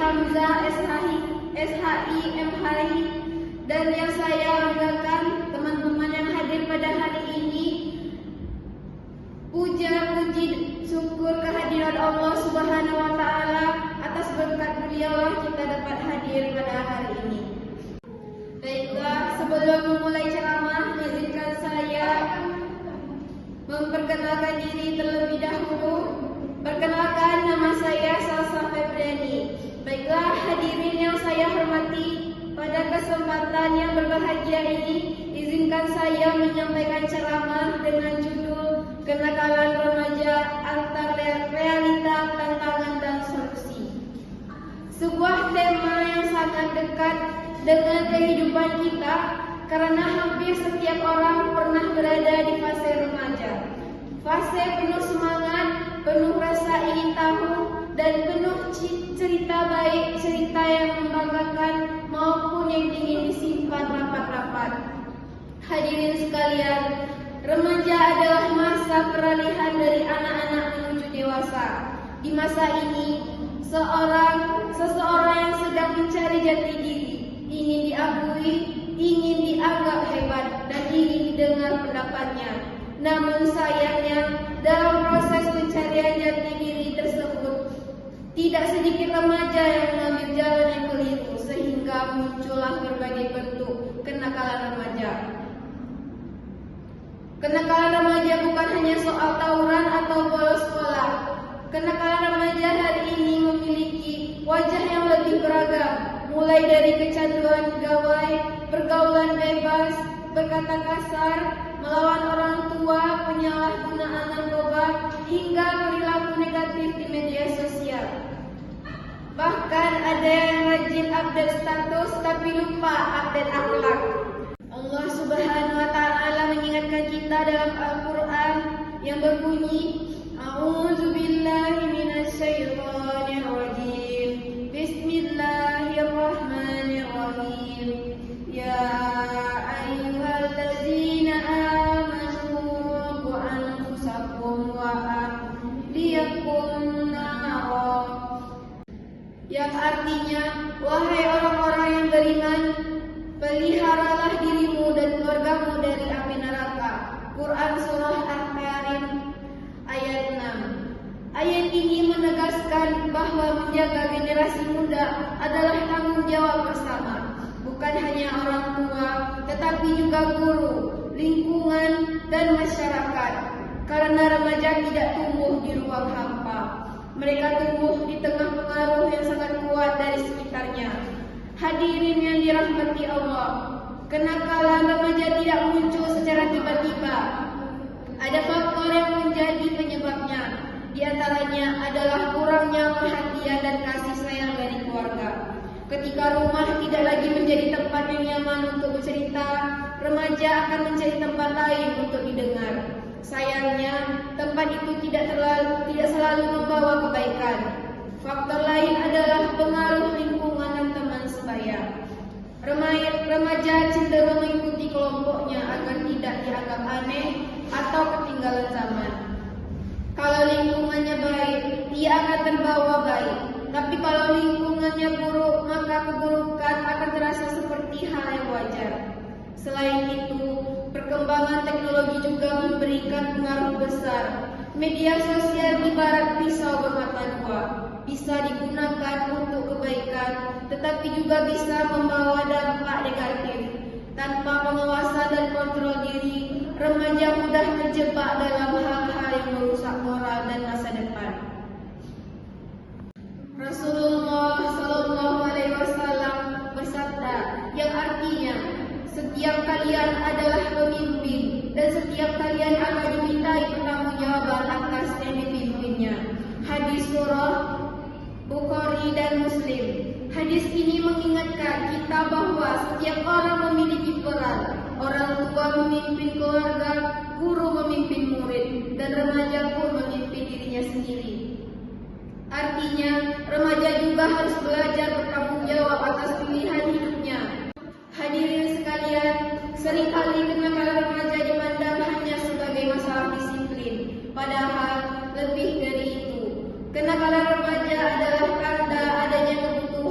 Hamzah SHI MHI, dan yang saya banggakan teman-teman yang hadir pada hari ini. Puja puji syukur kehadiran Allah Subhanahu wa taala, atas berkat beliau kita dapat hadir pada hari ini. Baiklah, sebelum memulai ceramah, izinkan saya memperkenalkan diri terlebih dahulu. Perkenalkan, nama saya Salsa Febriani. Baiklah, hadirin yang saya hormati, pada kesempatan yang berbahagia ini, izinkan saya menyampaikan ceramah dengan judul Kenakalan Remaja Antara Realita, Tantangan, dan Solusi. Sebuah tema yang sangat dekat dengan kehidupan kita, karena hampir setiap orang pernah berada di fase remaja. Fase penuh semangat, penuh rasa ingin tahu, dan penuh cerita baik, cerita yang membanggakan maupun yang ingin disimpan rapat-rapat. Hadirin sekalian, remaja adalah masa peralihan dari anak-anak menuju dewasa. Di masa ini, seseorang yang sedang mencari jati diri, ingin diakui, ingin dianggap hebat, dan ingin didengar pendapatnya. Namun sayangnya, dalam proses pencarian jati diri tersebut, tidak sedikit remaja yang mengambil jalan yang keliru, sehingga muncullah berbagai bentuk kenakalan remaja. Kenakalan remaja bukan hanya soal tawuran atau bolos sekolah. Kenakalan remaja hari ini memiliki wajah yang lebih beragam, mulai dari kecanduan gawai, pergaulan bebas, berkata kasar, melawan orang tua, penyalahgunaan narkoba, hingga perilaku negatif di media sosial. Bahkan ada yang rajin update status tapi lupa update akhlak. Allah Subhanahu wa taala mengingatkan kita dalam Al-Qur'an yang berbunyi, A'udzubillahi minasyaitonir rajim. Bismillahirrahmanirrahim. Ya ayyuhallazina amanu qu anfusakum wa ahliyakum nara. Yang artinya, wahai orang-orang yang beriman, peliharalah dirimu dan keluargamu dari api neraka. Quran Surah Al-Karim ayat 6. Ayat ini menegaskan bahwa menjaga generasi muda adalah tanggung jawab bersama, bukan hanya orang tua, tetapi juga guru, lingkungan, dan masyarakat. Karena remaja tidak tumbuh di ruang hampa, mereka tumbuh di tengah pengaruh yang sangat kuat dari sekitarnya. Hadirin yang dirahmati Allah, kenakalan remaja tidak muncul secara tiba-tiba. Ada faktor yang menjadi penyebabnya. Di antaranya adalah kurangnya perhatian dan kasih sayang dari keluarga. Ketika rumah tidak lagi menjadi tempat yang nyaman untuk bercerita, remaja akan mencari tempat lain untuk didengar. Sayangnya, tempat itu tidak selalu membawa kebaikan. Faktor lain adalah pengaruh lingkungan dan teman sebaya. Remaja cenderung mengikuti kelompoknya agar tidak dianggap aneh atau ketinggalan zaman. Kalau lingkungannya baik, ia akan terbawa baik. Tapi kalau lingkungannya buruk, maka keburukan akan terasa seperti hal yang wajar. Selain itu, perkembangan teknologi juga memberikan pengaruh besar. Media sosial ibarat pisau bermata dua, bisa digunakan untuk kebaikan, tetapi juga bisa membawa dampak negatif. Tanpa pengawasan dan kontrol diri, remaja mudah terjebak dalam hal-hal yang merusak moral dan masa depan. Rasulullah Shallallahu Alaihi Wasallam bersabda, yang artinya, setiap kalian adalah pemimpin dan setiap kalian akan dimintai pertanggungjawaban atas yang dipimpinnya. Hadis surah Bukhari dan Muslim. Hadis ini mengingatkan kita bahwa setiap orang memiliki peran. Orang tua memimpin keluarga, guru memimpin murid, dan remaja pun memimpin dirinya sendiri. Artinya, remaja juga harus belajar bertanggung jawab atas pilihan hidupnya. Hadirin sekalian, seringkali kenakalan remaja dipandang hanya sebagai masalah disiplin, padahal lebih dari itu. Kenakalan remaja adalah tanda adanya kebutuhan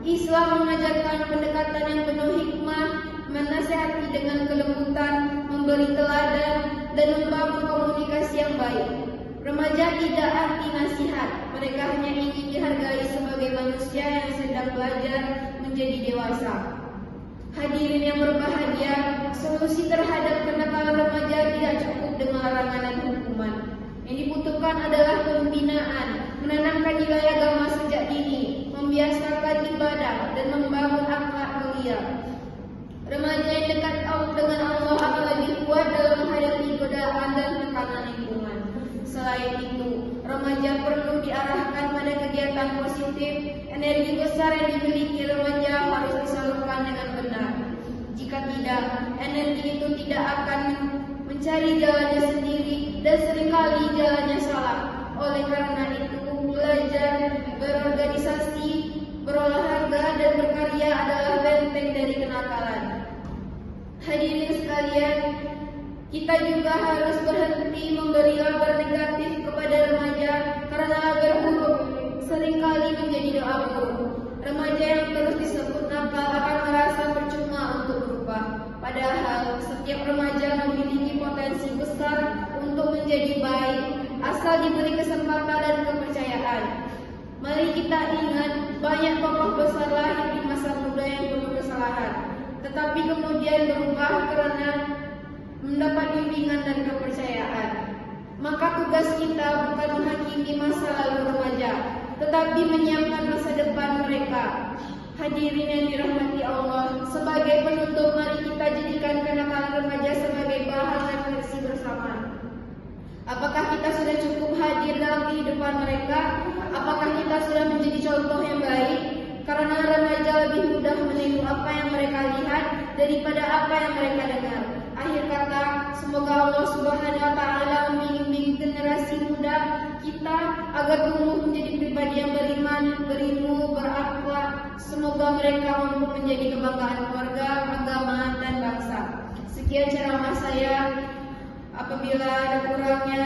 Islam mengajarkan pendekatan yang penuh hikmah, menasihati dengan kelembutan, memberi teladan, dan membangun komunikasi yang baik. Remaja tidak anti nasihat, mereka hanya ingin dihargai sebagai manusia yang sedang belajar menjadi dewasa. Hadirin yang berbahagia, solusi terhadap kenakalan remaja tidak cukup dengan larangan dan hukuman. Yang dibutuhkan adalah pembinaan, menanamkan nilai agama sejak dini, membiasakan ibadah, dan membangun akhlak mulia. Remaja yang dekat dengan Allah akan lebih kuat dalam menghadapi godaan dan tekanan lingkungan. Selain itu, remaja perlu diarahkan pada kegiatan positif. Energi besar yang dimiliki remaja harus disalurkan dengan benar. Jika tidak, energi itu tidak akan mencari jalannya sendiri dan seringkali jalannya salah. Oleh karena itu, belajar, berorganisasi, berolahraga, dan berkarya adalah benteng dari kenakalan. Hadirin sekalian, kita juga harus berhenti memberi label negatif kepada remaja karena label buruk seringkali menjadi doa buruk. Remaja yang terus disebut nakal akan merasa percuma untuk berubah. Padahal setiap remaja memiliki potensi besar untuk menjadi baik asal diberi kesempatan dan kepercayaan. Mari kita ingat, banyak tokoh besar lahir di masa muda yang penuh kesalahan, tetapi kemudian berubah karena mendapat bimbingan dan kepercayaan. Maka tugas kita bukan menghakimi masa lalu remaja, tetapi menyiapkan masa depan mereka. Hadirin yang dirahmati Allah, sebagai penutup mari kita jadikan kenakalan remaja sebagai bahan refleksi bersama. Apakah kita sudah cukup hadir dalam kehidupan mereka? Apakah kita sudah menjadi contoh yang baik? Karena remaja lebih mudah meniru apa yang mereka lihat daripada apa yang mereka dengar. Akhir kata, semoga Allah Subhanahu wa Ta'ala membimbing generasi muda kita agar tumbuh menjadi pribadi yang beriman, berilmu, berakhlak. Semoga mereka mampu menjadi kebanggaan keluarga, agama, dan bangsa. Sekian ceramah saya. Apabila ada kurangnya,